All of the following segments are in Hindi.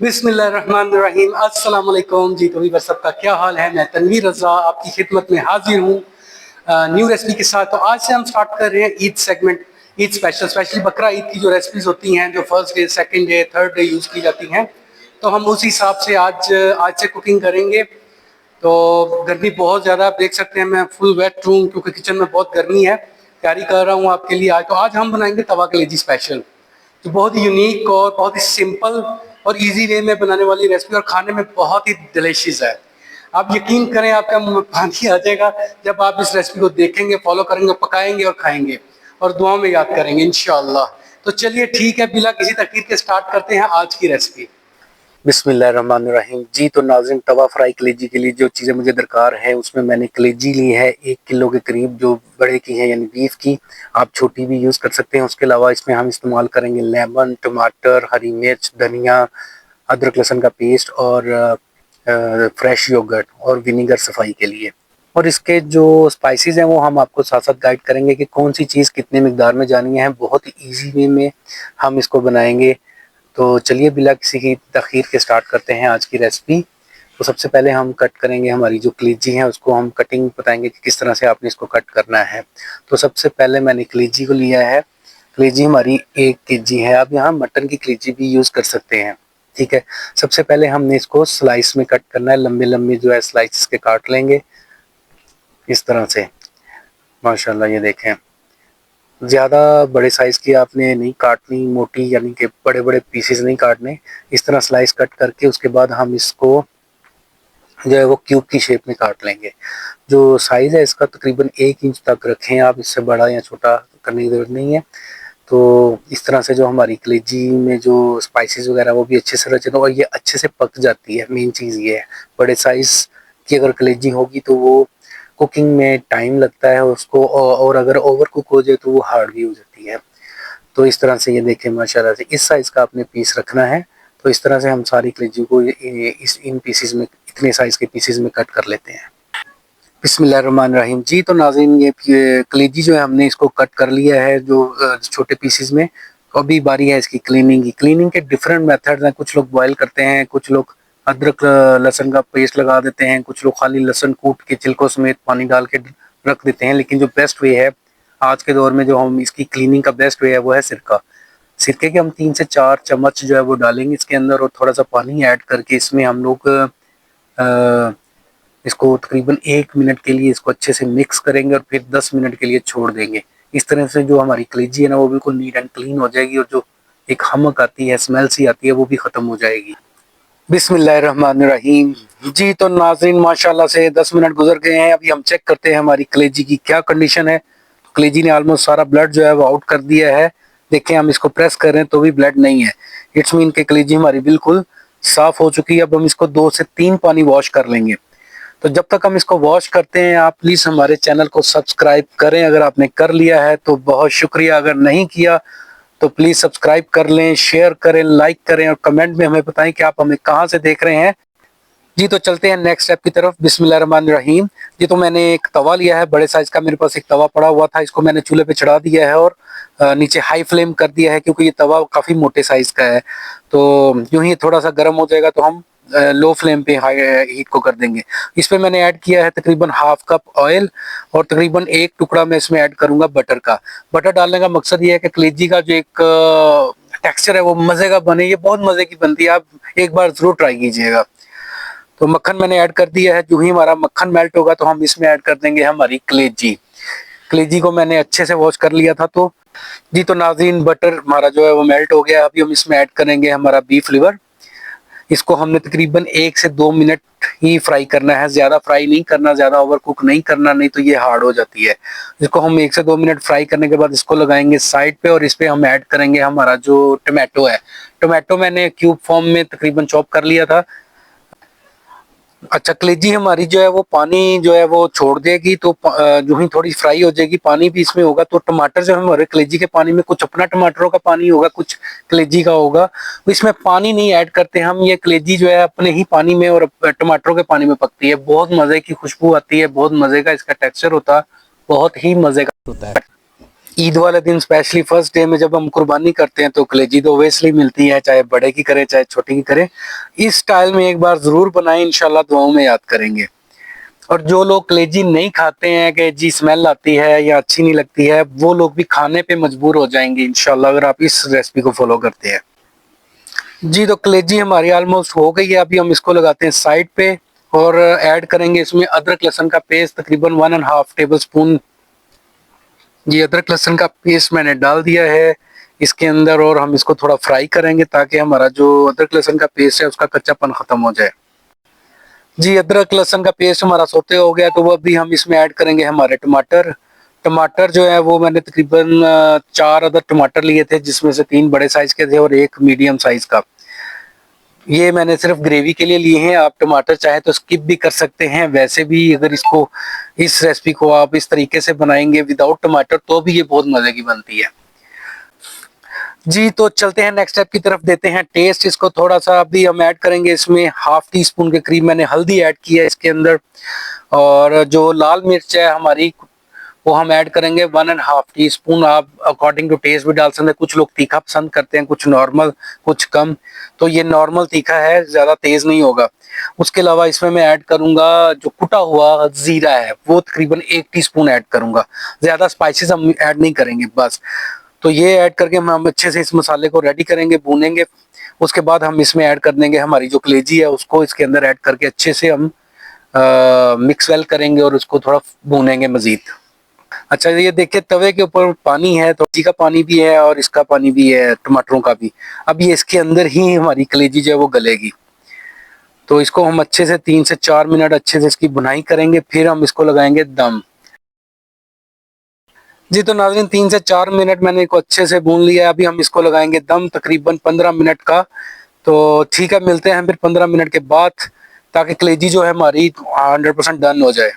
बिस्मिल्लाहिर्रहमानिर्रहीम। अस्सलाम वालेकुम जी। तो भी बस सबका क्या हाल है। मैं तनवीर रज़ा आपकी खिदमत में हाजिर हूँ न्यू रेसिपी के साथ। तो आज से हम स्टार्ट कर रहे हैं Eid segment, Eid special, specially बकरा ईद की जो रेसिपीज होती हैं, जो first day, second day, third day use की जाती हैं। तो हम उसी हिसाब से आज से कुकिंग करेंगे। तो गर्मी बहुत ज़्यादा, आप देख सकते हैं मैं फुल वेट हूँ क्योंकि किचन में बहुत गर्मी है। तैयारी कर रहा हूँ आपके लिए आज। तो आज हम बनाएंगे तवा कलेजी स्पेशल, जो बहुत ही यूनिक और बहुत ही सिंपल और इजी वे में बनाने वाली रेसिपी और खाने में बहुत ही डिलीशियस है। आप यकीन करें, आपका मुंह में पानी आ जाएगा जब आप इस रेसिपी को देखेंगे, फॉलो करेंगे, पकाएंगे और खाएंगे और दुआ में याद करेंगे इंशाल्लाह। तो चलिए ठीक है, बिना किसी तकलीफ के स्टार्ट करते हैं आज की रेसिपी। बिस्मिल्लाहिर्रहमानिर्रहीम जी। तो नाज़रीन, तवा फ्राई कलेजी के लिए जो चीज़ें मुझे दरकार है, उसमें मैंने कलेजी ली है 1 किलो के करीब, जो बड़े की है यानी बीफ की। आप छोटी भी यूज़ कर सकते हैं। उसके अलावा इसमें हम इस्तेमाल करेंगे लेमन, टमाटर, हरी मिर्च, धनिया, अदरक लहसुन का पेस्ट और फ्रेश योगर्ट और विनीगर सफाई के लिए। और इसके जो स्पाइसेस हैं वो हम आपको साथ साथ गाइड करेंगे कि कौन सी चीज़ कितने मिकदार में जानी है। बहुत ही ईजी वे में हम इसको बनाएंगे। तो चलिए बिना किसी की तखीर के स्टार्ट करते हैं आज की रेसिपी। तो सबसे पहले हम कट करेंगे हमारी जो कलेजी है, उसको हम कटिंग बताएंगे कि किस तरह से आपने इसको कट करना है। तो सबसे पहले मैंने कलेजी को लिया है। कलेजी हमारी 1 केजी है। आप यहाँ मटन की कलेजी भी यूज़ कर सकते हैं, ठीक है। सबसे पहले हमने इसको स्लाइस में कट करना है। लंबे लंबे जो है स्लाइस के काट लेंगे इस तरह से। माशाल्लाह, ये देखें, ज़्यादा बड़े साइज़ की आपने नहीं काटनी, मोटी यानी कि बड़े बड़े पीसेस नहीं काटने। इस तरह स्लाइस कट करके उसके बाद हम इसको जो है वो क्यूब की शेप में काट लेंगे। जो साइज़ है इसका तकरीबन 1 इंच तक रखें आप, इससे बड़ा या छोटा करने की ज़रूरत नहीं है। तो इस तरह से जो हमारी कलेजी में जो स्पाइसेस वगैरह वो भी अच्छे से रचे और ये अच्छे से पक जाती है। मेन चीज़ ये है, बड़े साइज़ की अगर कलेजी होगी तो वो कुकिंग में टाइम लगता है उसको, और अगर ओवर कुक हो जाए तो वो हार्ड भी हो जाती है। तो इस तरह से ये देखें, माशाल्लाह से इस साइज़ का आपने पीस रखना है। तो इस तरह से हम सारी कलेजी को इन पीसेस में, इतने साइज़ के पीसेस में कट कर लेते हैं। बिस्मिल्लाहिर्रहमानिर्रहीम जी। तो नाज़रीन, ये कलेजी जो है हमने इसको कट कर लिया है जो छोटे पीसेस में। तो अभी बारी है इसकी क्लीनिंग की। क्लीनिंग के डिफरेंट मेथड्स हैं। कुछ लोग बॉयल करते हैं, कुछ लोग अदरक लहसुन का पेस्ट लगा देते हैं, कुछ लोग खाली लहसुन कूट के छिलकों समेत पानी डाल के रख देते हैं। लेकिन जो बेस्ट वे है आज के दौर में, जो हम इसकी क्लीनिंग का बेस्ट वे है, वो है सिरका। सिरके के हम 3 से 4 चम्मच जो है वो डालेंगे इसके अंदर और थोड़ा सा पानी ऐड करके इसमें हम लोग इसको तकरीबन 1 मिनट के लिए इसको अच्छे से मिक्स करेंगे और फिर 10 मिनट के लिए छोड़ देंगे। इस तरह से जो हमारी कलेजी है ना, वो बिल्कुल नीट एंड क्लीन हो जाएगी और जो एक हमक आती है, स्मेल सी आती है, वो भी खत्म हो जाएगी। बिस्मिल्लाहिर्रहमानिर्रहीम जी। तो नाज़रीन, माशाल्लाह से 10 मिनट गुजर गए हैं। अभी हम चेक करते हैं हमारी कलेजी की क्या कंडीशन है। कलेजी ने ऑलमोस्ट सारा ब्लड जो है वो आउट कर दिया है। देखें, हम इसको प्रेस कर रहे हैं तो भी ब्लड नहीं है। इट्स मीन के कलेजी हमारी बिल्कुल साफ हो चुकी है। अब हम इसको 2 से 3 पानी वॉश कर लेंगे। तो जब तक हम इसको वॉश करते हैं, आप प्लीज़ हमारे चैनल को सब्सक्राइब करें। अगर आपने कर लिया है तो बहुत शुक्रिया, अगर नहीं किया तो प्लीज़ सब्सक्राइब कर लें, शेयर करें, लाइक करें और कमेंट में हमें बताएं कि आप हमें कहाँ से देख रहे हैं जी। तो चलते हैं नेक्स्ट स्टेप की तरफ। बिस्मिल्लाहिर्रहमानिर्रहीम जी। तो मैंने एक तवा लिया है बड़े साइज का, मेरे पास एक तवा पड़ा हुआ था, इसको मैंने चूल्हे पे चढ़ा दिया है और नीचे हाई फ्लेम कर दिया है क्योंकि ये तवा काफ़ी मोटे साइज का है। तो यूं ही थोड़ा सा गर्म हो जाएगा तो हम लो फ्लेम पे हाई हीट को कर देंगे। इस पे मैंने ऐड किया है तकरीबन हाफ कप ऑयल और तकरीबन 1 टुकड़ा मैं इसमें ऐड करूंगा बटर का। बटर डालने का मकसद ये है कि कलेजी का जो एक टेक्सचर है वो मज़े का बने। ये बहुत मज़े की बनती है, आप एक बार ज़रूर ट्राई कीजिएगा। तो मक्खन मैंने ऐड कर दिया है। जो ही हमारा मक्खन मेल्ट होगा तो हम इसमें ऐड कर देंगे हमारी कलेजी। कलेजी को मैंने अच्छे से वॉश कर लिया था। तो जी, तो नाज़रीन, बटर हमारा जो है वो मेल्ट हो गया। अभी हम इसमें ऐड करेंगे हमारा बीफ लिवर। इसको हमने तकरीबन 1 से 2 मिनट ही फ्राई करना है, ज़्यादा फ्राई नहीं करना, ज़्यादा ओवर कुक नहीं करना, नहीं तो ये हार्ड हो जाती है। इसको हम 1 से 2 मिनट फ्राई करने के बाद इसको लगाएंगे साइड पे और इस पे हम ऐड करेंगे हमारा जो टमाटो है। टमाटो मैंने क्यूब फॉर्म में तकरीबन चॉप कर लिया था। अच्छा, कलेजी हमारी जो है वो पानी जो है वो छोड़ देगी। तो जो ही थोड़ी फ्राई हो जाएगी, पानी भी इसमें होगा। तो टमाटर जो है हमारे कलेजी के पानी में, कुछ अपना टमाटरों का पानी होगा, कुछ कलेजी का होगा। तो इसमें पानी नहीं ऐड करते हम। ये कलेजी जो है अपने ही पानी में और टमाटरों के पानी में पकती है। बहुत मजे की खुशबू आती है, बहुत मजे का इसका टेक्सचर होता है, बहुत ही मजे का होता है। ईद वाले दिन स्पेशली फर्स्ट डे में जब हम कुर्बानी करते हैं तो कलेजी तो ओवेसली मिलती है, चाहे बड़े की करे चाहे छोटी की करे। इस स्टाइल में एक बार जरूर बनाएं, इंशाल्लाह दुआओं में याद करेंगे। और जो लोग कलेजी नहीं खाते हैं कि जी स्मेल आती है या अच्छी नहीं लगती है, वो लोग भी खाने पे मजबूर हो जाएंगे इंशाल्लाह अगर आप इस रेसिपी को फॉलो करते हैं। जी तो कलेजी हमारी ऑलमोस्ट हो गई है, अभी हम इसको लगाते हैं साइड पे और ऐड करेंगे इसमें अदरक लहसुन का पेस्ट तकरीबन 1.5 टेबल स्पून। ये अदरक लहसुन का पेस्ट मैंने डाल दिया है इसके अंदर और हम इसको थोड़ा फ्राई करेंगे ताकि हमारा जो अदरक लहसुन का पेस्ट है उसका कच्चापन खत्म हो जाए। जी अदरक लहसुन का पेस्ट हमारा सोते हो गया तो वो अभी हम इसमें ऐड करेंगे हमारे टमाटर। टमाटर जो है वो मैंने तकरीबन 4 अदर टमाटर लिए थे, जिसमें से 3 बड़े साइज के थे और 1 मीडियम साइज का। ये मैंने सिर्फ ग्रेवी के लिए लिए हैं, आप टमाटर चाहे तो स्किप भी कर सकते हैं। वैसे भी अगर इसको इस रेसिपी को आप इस तरीके से बनाएंगे विदाउट टमाटर तो भी ये बहुत मजे की बनती है। जी तो चलते हैं नेक्स्ट स्टेप की तरफ, देते हैं टेस्ट इसको थोड़ा सा। अभी हम ऐड करेंगे इसमें हाफ टी स्पून के करीब मैंने हल्दी ऐड की है इसके अंदर, और जो लाल मिर्च है हमारी वो हम ऐड करेंगे 1.5 टी स्पून। आप अकॉर्डिंग टू टेस्ट भी डाल सकते हैं, कुछ लोग तीखा पसंद करते हैं, कुछ नॉर्मल, कुछ कम, तो ये नॉर्मल तीखा है, ज्यादा तेज नहीं होगा। उसके अलावा इसमें मैं ऐड करूंगा जो कुटा हुआ जीरा है वो तकरीबन 1 टीस्पून ऐड करूंगा, ज्यादा स्पाइसेस हम ऐड नहीं करेंगे बस। तो ये ऐड करके हम अच्छे से इस मसाले को रेडी करेंगे, भूनेंगे। उसके बाद हम इसमें ऐड कर देंगे हमारी जो कलेजी है उसको इसके अंदर ऐड करके अच्छे से हम मिक्स वेल करेंगे और उसको थोड़ा भूनेंगे मजीद। अच्छा ये देखिए तवे के ऊपर पानी है, तो जी का पानी भी है और इसका पानी भी है, टमाटरों का भी। अब ये इसके अंदर ही हमारी कलेजी जो है वो गलेगी। तो इसको हम अच्छे से 3 से 4 मिनट अच्छे से इसकी बुनाई करेंगे, फिर हम इसको लगाएंगे दम। जी तो नाज़रीन 3 से 4 मिनट मैंने इसको अच्छे से भून लिया है, अभी हम इसको लगाएंगे दम तकरीबन 15 मिनट का। तो ठीक है, मिलते हैं फिर 15 मिनट के बाद, ताकि कलेजी जो है हमारी 100% डन हो जाए।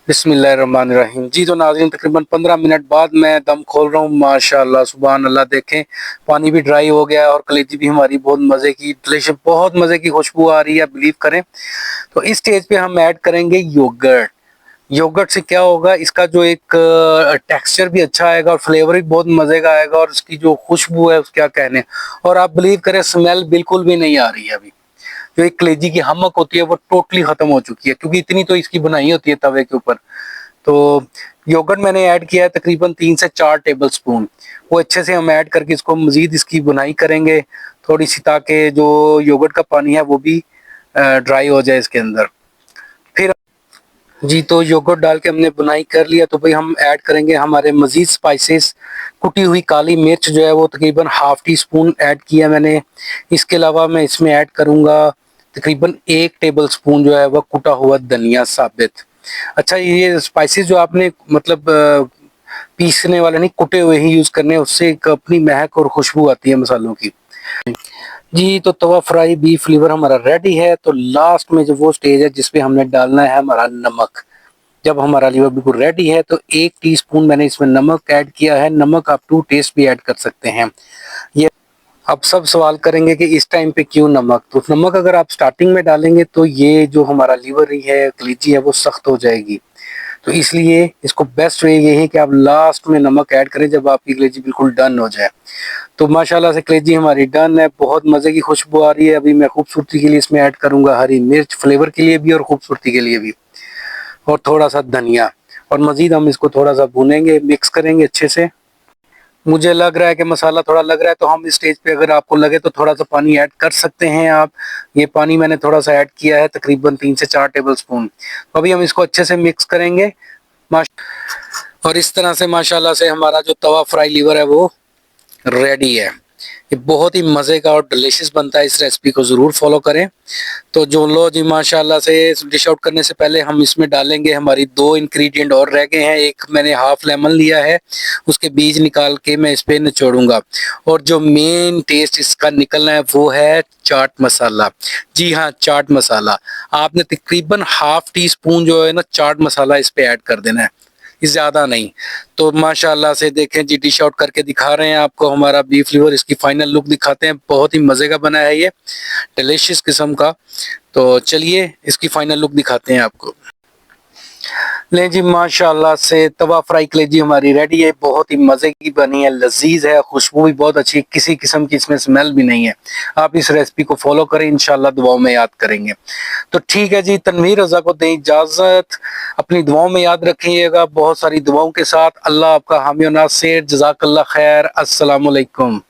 बिस्मिल्लाहिर्रहमानिर्रहीम। जी तो नाज़रीन तकरीबन 15 मिनट बाद मैं दम खोल रहा हूँ। माशाल्लाह सुभान अल्लाह, देखें पानी भी ड्राई हो गया है और कलेजी भी हमारी बहुत मज़े की डिलीशियस, बहुत मज़े की खुशबू आ रही है, बिलीव करें। तो इस स्टेज पे हम ऐड करेंगे योगर्ट। योगर्ट से क्या होगा, इसका जो एक टेक्सचर भी अच्छा आएगा और फ्लेवर भी बहुत मज़े का आएगा, और इसकी जो खुशबू है उसका क्या कहने। और आप बिलीव करें स्मेल बिल्कुल भी नहीं आ रही है अभी। जो एक कलेजी की हमक होती है वो टोटली खत्म हो चुकी है, क्योंकि इतनी तो इसकी बनाई होती है तवे के ऊपर। तो योगर्ट मैंने ऐड किया है तकरीबन 3 से 4 टेबल स्पून। वो अच्छे से हम ऐड करके इसको मजीद इसकी बुनाई करेंगे थोड़ी सी, ताकि जो योगर्ट का पानी है वो भी ड्राई हो जाए इसके अंदर। फिर जी तो योगर्ट डाल के हमने बुनाई कर लिया, तो भाई हम ऐड करेंगे हमारे मजीद स्पाइसेस। कुटी हुई काली मिर्च जो है वो तकरीबन हाफ टी स्पून ऐड किया मैंने। इसके अलावा मैं इसमें ऐड करूंगा तकरीबन 1 टेबल स्पून जो है वह कुटा हुआ धनिया साबित। अच्छा ये स्पाइसेस जो आपने मतलब पीसने वाले नहीं, कुटे हुए ही यूज करने हैं, उससे एक अपनी महक और खुशबू आती है मसालों की। जी तो तवा फ्राई बीफ लीवर हमारा रेडी है। तो लास्ट में जो वो स्टेज है जिसपे हमने डालना है हमारा नमक। जब हमारा लीवर बिल्कुल रेडी है तो 1 टीस्पून मैंने इसमें नमक ऐड किया है। नमक आप टू टेस्ट भी ऐड कर सकते हैं। ये अब सब सवाल करेंगे कि इस टाइम पे क्यों नमक, तो नमक अगर आप स्टार्टिंग में डालेंगे तो ये जो हमारा लीवर है, कलेजी है, वो सख्त हो जाएगी। तो इसलिए इसको बेस्ट वे ये है कि आप लास्ट में नमक ऐड करें जब आपकी कलेजी बिल्कुल डन हो जाए। तो माशाल्लाह से कलेजी हमारी डन है, बहुत मज़े की खुशबू आ रही है। अभी मैं खूबसूरती के लिए इसमें ऐड करूंगा हरी मिर्च, फ्लेवर के लिए भी और खूबसूरती के लिए भी, और थोड़ा सा धनिया। और मज़ीद हम इसको थोड़ा सा भूनेंगे, मिक्स करेंगे अच्छे से। मुझे लग रहा है कि मसाला थोड़ा लग रहा है, तो हम इस स्टेज पे अगर आपको लगे तो थोड़ा सा पानी ऐड कर सकते हैं आप। ये पानी मैंने थोड़ा सा ऐड किया है तकरीबन 3 से 4 टेबल स्पून। तो अभी हम इसको अच्छे से मिक्स करेंगे। और इस तरह से माशाल्लाह से हमारा जो तवा फ्राई लीवर है वो रेडी है। ये बहुत ही मज़े का और डिलीशियस बनता है, इस रेसिपी को ज़रूर फॉलो करें। तो जो लो जी माशाल्लाह से डिश आउट करने से पहले हम इसमें डालेंगे हमारी 2 इंग्रेडिएंट और रह गए हैं। एक मैंने हाफ लेमन लिया है, उसके बीज निकाल के मैं इस पे निचोड़ूंगा। और जो मेन टेस्ट इसका निकलना है वो है चाट मसाला। जी हाँ, चाट मसाला। आपने तकरीबन हाफ टी स्पून जो है ना चाट मसाला इस पे ऐड कर देना है, ज्यादा नहीं। तो माशाल्लाह से देखें जी, डिश आउट करके दिखा रहे हैं आपको हमारा बीफ लिवर। इसकी फाइनल लुक दिखाते हैं। बहुत ही मजे का बना है ये, डिलीशियस किस्म का। तो चलिए इसकी फाइनल लुक दिखाते हैं आपको। ले जी माशाल्लाह से तवा फ्राई कलेजी हमारी रेडी है। बहुत ही मजे की बनी है, लजीज है, खुशबू भी बहुत अच्छी, किसी किस्म की इसमें स्मेल भी नहीं है। आप इस रेसिपी को फॉलो करें, इंशाल्लाह दुआओं में याद करेंगे। तो ठीक है जी, तनवीर रजा को दें इजाजत, अपनी दुआओं में याद रखिएगा बहुत सारी दुआओं के साथ। अल्लाह आपका हामी और नासिर, जज़ाकल्लाह खैर, अस्सलाम वालेकुम।